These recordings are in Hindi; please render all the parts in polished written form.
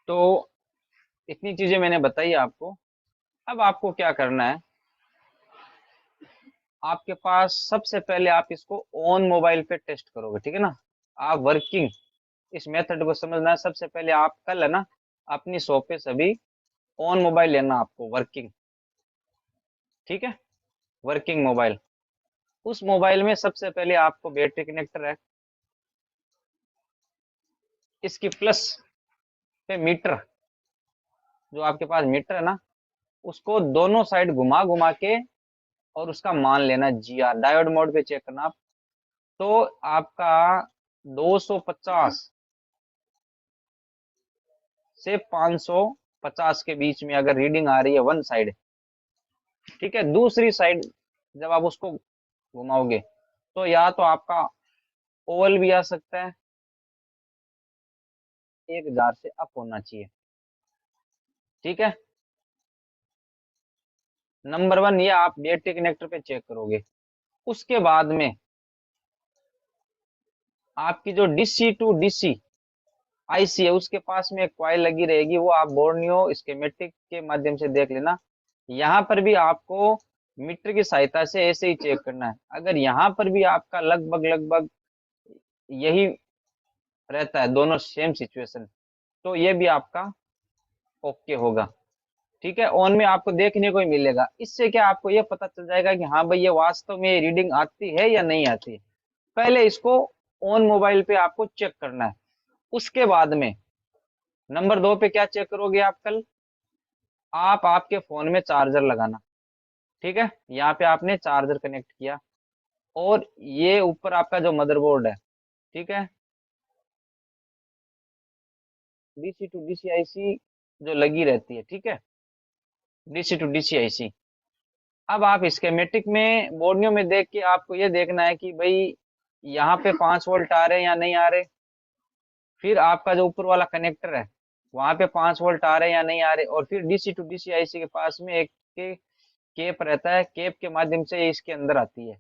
तो इतनी चीजें मैंने बताई आपको। अब आपको क्या करना है, आपके पास सबसे पहले आप इसको ऑन मोबाइल पे टेस्ट करोगे, ठीक है ना। आप वर्किंग इस मेथड को समझना है। सबसे पहले आप कल है ना अपनी शॉप पे सभी ऑन मोबाइल लेना आपको, वर्किंग, ठीक है। वर्किंग मोबाइल, उस मोबाइल में सबसे पहले आपको बैटरी कनेक्टर है, इसकी प्लस पे मीटर, जो आपके पास मीटर है ना, उसको दोनों साइड घुमा घुमा के और उसका मान लेना जी आर, डायोड मोड पे चेक करना आप। तो आपका 250 से 550 के बीच में अगर रीडिंग आ रही है वन साइड, ठीक है, दूसरी साइड जब आप उसको घुमाओगे तो या तो आपका ओवल भी आ सकता है, 1000 से अप होना चाहिए, ठीक है। नंबर वन, ये आप बैटरी कनेक्टर पे चेक करोगे। उसके बाद में आपकी जो डीसी टू डीसी आईसी है, उसके पास में एक कॉइल लगी रहेगी, वो आप बोर्नियो स्कीमेटिक के माध्यम से देख लेना। यहाँ पर भी आपको मीटर की सहायता से ऐसे ही चेक करना है। अगर यहाँ पर भी आपका लगभग लगभग यही रहता है, दोनों सेम सिचुएशन, तो ये भी आपका ओके होगा, ठीक है। ऑन में आपको देखने को ही मिलेगा। इससे क्या आपको ये पता चल जाएगा कि हाँ भाई ये वास्तव में ये रीडिंग आती है या नहीं आती है। पहले इसको ऑन मोबाइल पे आपको चेक करना है। उसके बाद में नंबर दो पे क्या चेक करोगे आप कल, आप आपके फोन में चार्जर लगाना, ठीक है। यहाँ पे आपने चार्जर कनेक्ट किया और ये ऊपर आपका जो मदरबोर्ड है, ठीक है, डीसी टू डीसी आईसी जो लगी रहती है, ठीक है, डीसी टू डीसी आईसी। अब आप स्केमेटिक में बोर्नियो में देख के आपको ये देखना है कि भाई यहाँ पे 5 वोल्ट आ रहे हैं या नहीं आ रहे। फिर आपका जो ऊपर वाला कनेक्टर है वहां पे 5 वोल्ट आ रहे हैं या नहीं आ रहे। और फिर डीसी टू डीसी आईसी के पास में एक केप रहता है, केप के माध्यम से ये इसके अंदर आती है।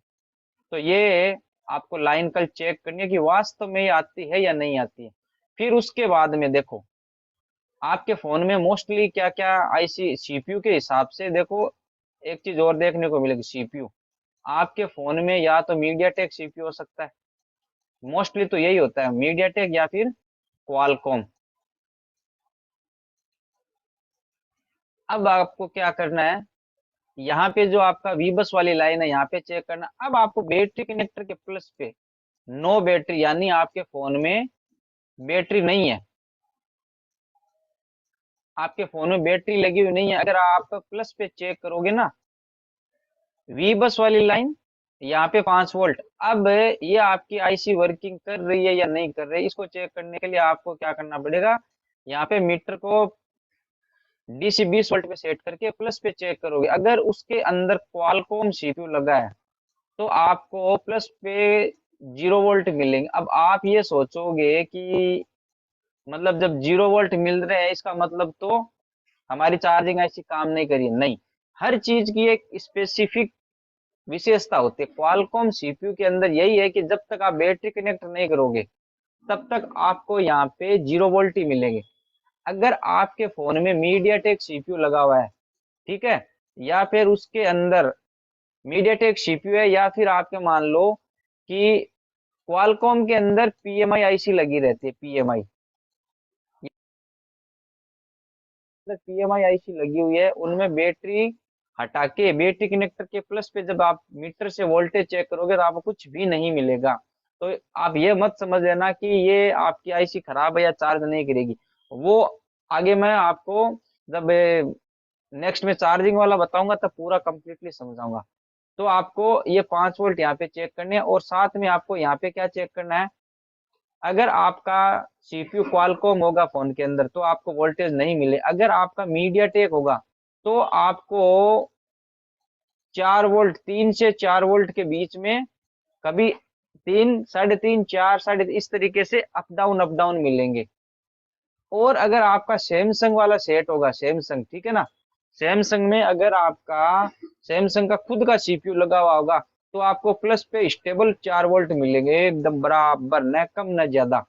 तो ये आपको लाइन कल चेक करनी है कि वास्तव में ये आती है या नहीं आती है। फिर उसके बाद में देखो आपके फोन में मोस्टली क्या क्या आईसी, सीपीयू के हिसाब से देखो, एक चीज और देखने को मिलेगी, सीपीयू आपके फोन में या तो मीडिया टेक सीपीयू हो सकता है, मोस्टली तो यही होता है, मीडिया टेक या फिर क्वालकॉम। अब आपको क्या करना है, यहाँ पे जो आपका वीबस वाली लाइन है यहाँ पे चेक करना। अब आपको बैटरी कनेक्टर के प्लस पे नो बैटरी, यानी आपके फोन में बैटरी नहीं है, आपके फोन में बैटरी लगी हुई नहीं है। अगर आप प्लस पे चेक करोगे ना, वी बस वाली लाइन, यहाँ पे 5 वोल्ट। अब ये आपकी आईसी वर्किंग कर रही है या नहीं कर रही है, इसको चेक करने के लिए आपको क्या करना पड़ेगा, यहाँ पे मीटर को डीसी 20 वोल्ट पे सेट करके प्लस पे चेक करोगे। अगर उसके अंदर क्वालकॉम सीपीयू लगा है तो आपको प्लस पे 0 वोल्ट मिलेंगे। अब आप ये सोचोगे कि मतलब जब 0 वोल्ट मिल रहे हैं इसका मतलब तो हमारी चार्जिंग ऐसी काम नहीं करी, नहीं। हर चीज की एक स्पेसिफिक विशेषता होती है। क्वालकॉम सीपीयू के अंदर यही है कि जब तक आप बैटरी कनेक्ट नहीं करोगे तब तक आपको यहाँ पे 0 वोल्ट ही मिलेंगे। अगर आपके फोन में मीडिया टेक सीपीयू लगा हुआ है, ठीक है, या फिर उसके अंदर मीडिया टेक सीपीयू है, या फिर आपके मान लो कि क्वालकॉम के अंदर पीएमआई आईसी लगी रहती है, पीएमआई, पीएमआई आईसी लगी हुई है, उनमें बैटरी हटा के बैटरी कनेक्टर के प्लस पे जब आप मीटर से वोल्टेज चेक करोगे तो आपको कुछ भी नहीं मिलेगा। तो आप ये मत समझ लेना कि ये आपकी आईसी खराब है या चार्ज नहीं करेगी। वो आगे मैं आपको जब नेक्स्ट में चार्जिंग वाला बताऊंगा तब पूरा कंप्लीटली समझाऊंगा। तो आपको ये 5 वोल्ट यहाँ पे चेक करने हैं और साथ में आपको यहाँ पे क्या चेक करना है, अगर आपका सीपीयू क्वालकॉम होगा फोन के अंदर तो आपको वोल्टेज नहीं मिले। अगर आपका मीडिया टेक होगा तो आपको 4 वोल्ट, 3 से 4 वोल्ट के बीच में, कभी 3, 3.5, 4, साढ़े इस तरीके से अप डाउन मिलेंगे। और अगर आपका सैमसंग वाला सेट होगा, सैमसंग, ठीक है ना, सैमसंग में अगर आपका सैमसंग का खुद का सीपीयू लगा हुआ होगा तो आपको प्लस पे स्टेबल 4 वोल्ट मिलेंगे, एकदम बराबर, न कम न ज्यादा।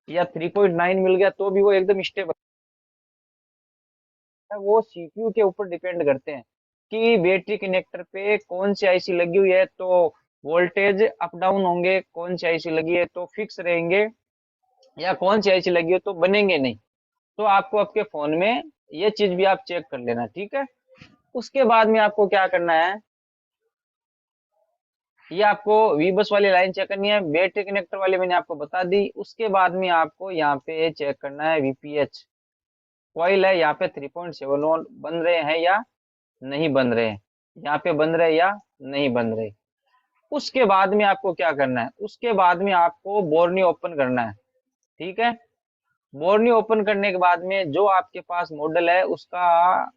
या 3.9 मिल गया तो भी वो एकदम स्टेबल। है वो सीपीयू के ऊपर डिपेंड करते हैं कि बैटरी कनेक्टर पे कौन सी आईसी लगी हुई है, तो वोल्टेज अप डाउन होंगे, कौन सी आईसी लगी है तो फिक्स रहेंगे, या कौन सी आईसी लगी है तो बनेंगे नहीं। तो आपको आपके फोन में ये चीज भी आप चेक कर लेना, ठीक है। उसके बाद में आपको क्या करना है, ये आपको वी बस वाली लाइन चेक करनी है, बैटरी कनेक्टर वाली मैंने आपको बता दी। उसके बाद में आपको यहाँ पे चेक करना है वीपीएच कॉइल है, यहाँ पे 3.7 बन रहे हैं या नहीं बन रहे हैं, यहाँ पे बन रहे या नहीं बन रहे। उसके बाद में आपको क्या करना है, उसके बाद में आपको बोर्नी ओपन करना है, ठीक है। बोर्नी ओपन करने के बाद में जो आपके पास मॉडल है उसका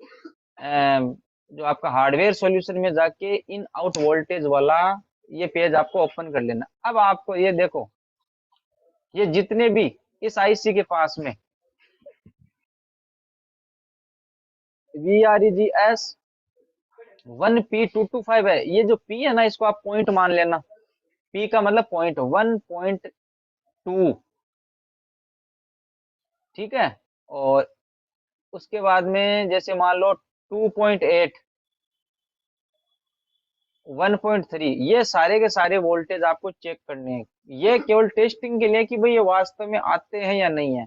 जो आपका हार्डवेयर सॉल्यूशन में जाके इन आउट वोल्टेज वाला ये पेज आपको ओपन कर लेना। अब आपको ये देखो, ये जितने भी इस आईसी के पास में VREGS1P225 है, ये जो P है ना इसको आप पॉइंट मान लेना। P का मतलब पॉइंट 1.2, ठीक है। और उसके बाद में जैसे मान लो 2.8, 1.3, ये सारे के सारे वोल्टेज आपको चेक करने हैं। ये केवल टेस्टिंग के लिए कि भाई ये वास्तव में आते हैं या नहीं है।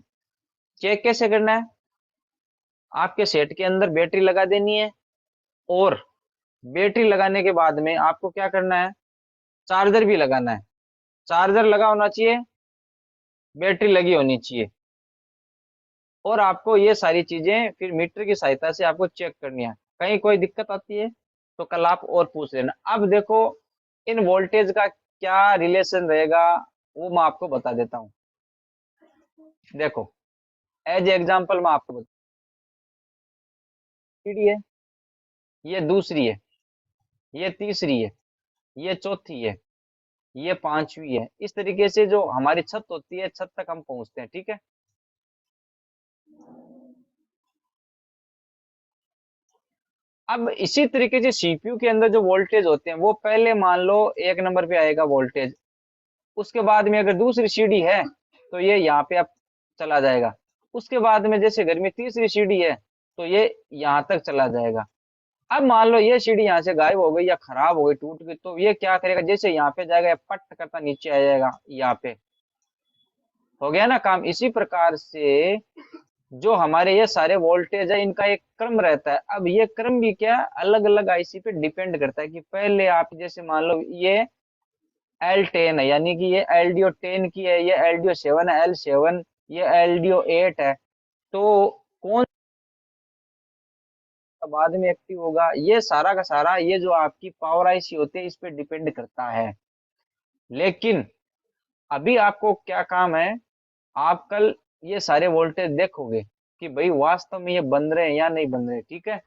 चेक कैसे करना है, आपके सेट के अंदर बैटरी लगा देनी है, और बैटरी लगाने के बाद में आपको क्या करना है, चार्जर भी लगाना है। चार्जर लगा होना चाहिए, बैटरी लगी होनी चाहिए, और आपको ये सारी चीजें फिर मीटर की सहायता से आपको चेक करनी है। कहीं कोई दिक्कत आती है तो कल आप और पूछ लेना। अब देखो इन वोल्टेज का क्या रिलेशन रहेगा वो मैं आपको बता देता हूँ। देखो एज एग्जांपल मैं आपको बता, सीढ़ी है, ये दूसरी है, ये तीसरी है, ये चौथी है, ये पांचवी है। इस तरीके से जो हमारी छत होती है, छत तक हम पहुंचते हैं, ठीक है। अब इसी तरीके से सीपीयू के अंदर जो वोल्टेज होते हैं वो पहले मान लो एक नंबर पे आएगा वोल्टेज, उसके बाद में अगर दूसरी सीढ़ी है तो ये यहाँ पे अब चला जाएगा। उसके बाद में जैसे घर में तीसरी सीढ़ी है तो ये यहाँ तक चला जाएगा। अब मान लो ये सीढ़ी यहाँ से गायब हो गई या खराब हो गई, टूट गई, तो ये क्या करेगा, जैसे यहाँ पे जाएगा पट करता नीचे आ जाएगा, यहाँ पे हो गया ना काम। इसी प्रकार से जो हमारे ये सारे वोल्टेज है इनका एक क्रम रहता है। अब ये क्रम भी क्या अलग अलग आईसी पे डिपेंड करता है कि पहले आप जैसे मान लो ये L10 है, यानी कि ये LDO10 की है, ये LDO7 है, L7, ये LDO8 है, तो कौन सा बाद में एक्टिव होगा, ये सारा का सारा ये जो आपकी पावर आईसी होती है इस पे डिपेंड करता है। लेकिन अभी आपको क्या काम है, आप कल ये सारे वोल्टेज देखोगे कि भाई वास्तव में ये बन रहे हैं या नहीं बन रहे, ठीक है।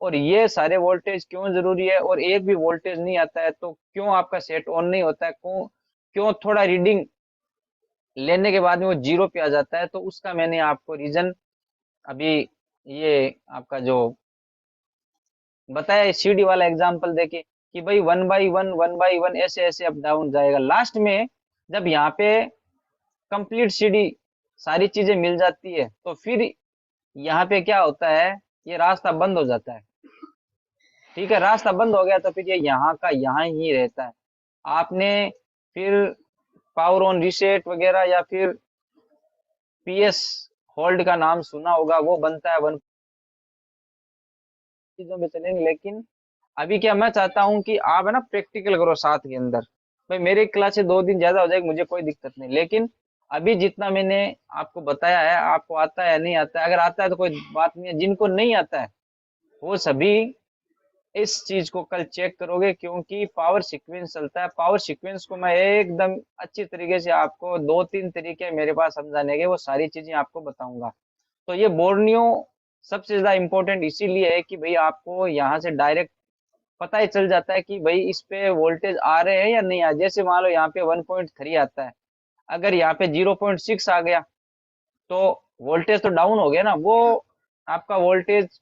और ये सारे वोल्टेज क्यों जरूरी है, और एक भी वोल्टेज नहीं आता है तो क्यों आपका सेट ऑन नहीं होता है, क्यों क्यों थोड़ा रीडिंग लेने के बाद में वो जीरो पे आ जाता है, तो उसका मैंने आपको रीजन अभी ये आपका जो बताया सीडी वाला एग्जांपल देके कि भाई 1 बाई 1 1 बाई 1 ऐसे ऐसे अप डाउन जाएगा। लास्ट में जब यहाँ पे कंप्लीट सीडी सारी चीजें मिल जाती है तो फिर यहाँ पे क्या होता है, ये रास्ता बंद हो जाता है, ठीक है। रास्ता बंद हो गया तो फिर ये यहाँ का यहाँ ही रहता है। आपने फिर पावर ऑन रीसेट वगैरह या फिर पीएस होल्ड का नाम सुना होगा, वो बनता है वन चीजों में चलेंगे। लेकिन अभी क्या मैं चाहता हूँ कि आप है ना प्रैक्टिकल करो साथ के अंदर। भाई मेरे क्लास से 2 दिन ज्यादा हो जाएगी, मुझे कोई दिक्कत नहीं, लेकिन अभी जितना मैंने आपको बताया है आपको आता है या नहीं आता है। अगर आता है तो कोई बात नहीं है, जिनको नहीं आता है वो सभी इस चीज को कल चेक करोगे, क्योंकि पावर सीक्वेंस चलता है। पावर सीक्वेंस को मैं एकदम अच्छी तरीके से आपको 2-3 तरीके हैं मेरे पास समझाने के, वो सारी चीजें आपको बताऊंगा। तो ये बोर्नियो सबसे ज्यादा इंपॉर्टेंट इसीलिए है कि भाई आपको यहाँ से डायरेक्ट पता ही चल जाता है कि भाई इस पे वोल्टेज आ रहे हैं या नहीं आ। जैसे मान लो यहाँ पे 1.3 आता है, अगर यहाँ पे 0.6 आ गया तो वोल्टेज तो डाउन हो गया ना। वो आपका वोल्टेज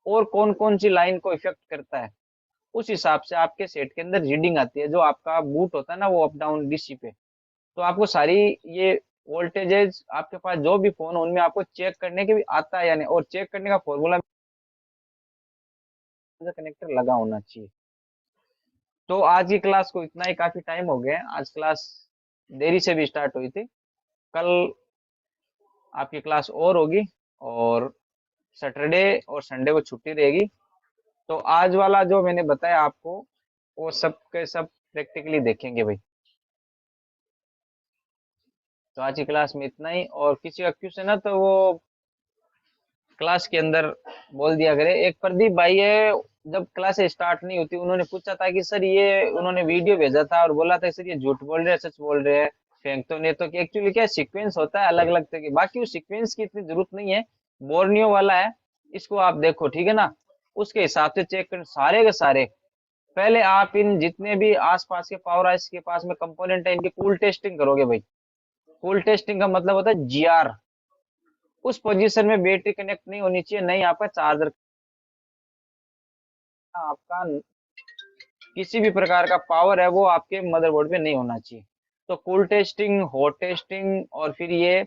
और कौन कौन सी लाइन को इफेक्ट करता है, उस हिसाब से आपके सेट के अंदर रीडिंग आती है। जो आपका बूट होता है ना वो अप डाउन डीसी पे, तो आपको सारी ये वोल्टेजेस आपके पास जो भी फोन उनमें आपको चेक करने के भी आता है या नहीं, और चेक करने का फॉर्मूला कनेक्टर लगा होना चाहिए। तो आज की क्लास को इतना ही, काफी टाइम हो गया है। आज क्लास देरी से भी स्टार्ट हुई थी। कल आपकी क्लास और होगी, और सैटरडे और संडे को छुट्टी रहेगी। तो आज वाला जो मैंने बताया आपको, वो सब के सब प्रैक्टिकली देखेंगे भाई। तो आज की क्लास में इतना ही, और किसी का क्वेश्चन है तो वो क्लास के अंदर बोल दिया करे। एक प्रदीप भाई है, जब क्लास स्टार्ट नहीं होती उन्होंने पूछा था कि सर ये, उन्होंने वीडियो भेजा था और बोला था सर ये झूठ बोल रहे हैं सच बोल रहे हैं, फेंक तो नहीं। तो कि एक्चुअली क्या सीक्वेंस होता है अलग अलग तरह के, बाकी उस सीक्वेंस की इतनी जरूरत नहीं है। बोर्नियो वाला है, इसको आप देखो ठीक है ना, उसके हिसाब से चेक कर सारे के सारे। पहले आप इन जितने भी आसपास के पावर आइस के पास में कंपोनेंट है, इनकी कूल टेस्टिंग करोगे भाई। कूल टेस्टिंग का मतलब होता है जीआर। उस पोजीशन में बैटरी कनेक्ट नहीं होनी चाहिए, नहीं आपका चार्जर, आपका किसी भी प्रकार का पावर है वो आपके मदरबोर्ड पे नहीं होना चाहिए। तो कूल टेस्टिंग, हॉट टेस्टिंग, और फिर ये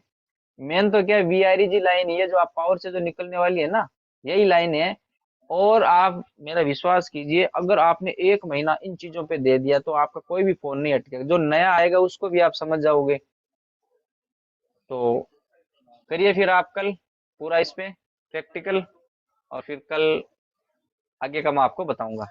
मेन तो क्या, वीआरईजी लाइन, ये जो आप पावर से जो निकलने वाली है ना, यही लाइन है। और आप मेरा विश्वास कीजिए, अगर आपने 1 महीना इन चीजों पे दे दिया तो आपका कोई भी फोन नहीं अटकेगा। जो नया आएगा उसको भी आप समझ जाओगे। तो करिए फिर आप कल पूरा इस पे प्रैक्टिकल, और फिर कल आगे का मैं आपको बताऊंगा।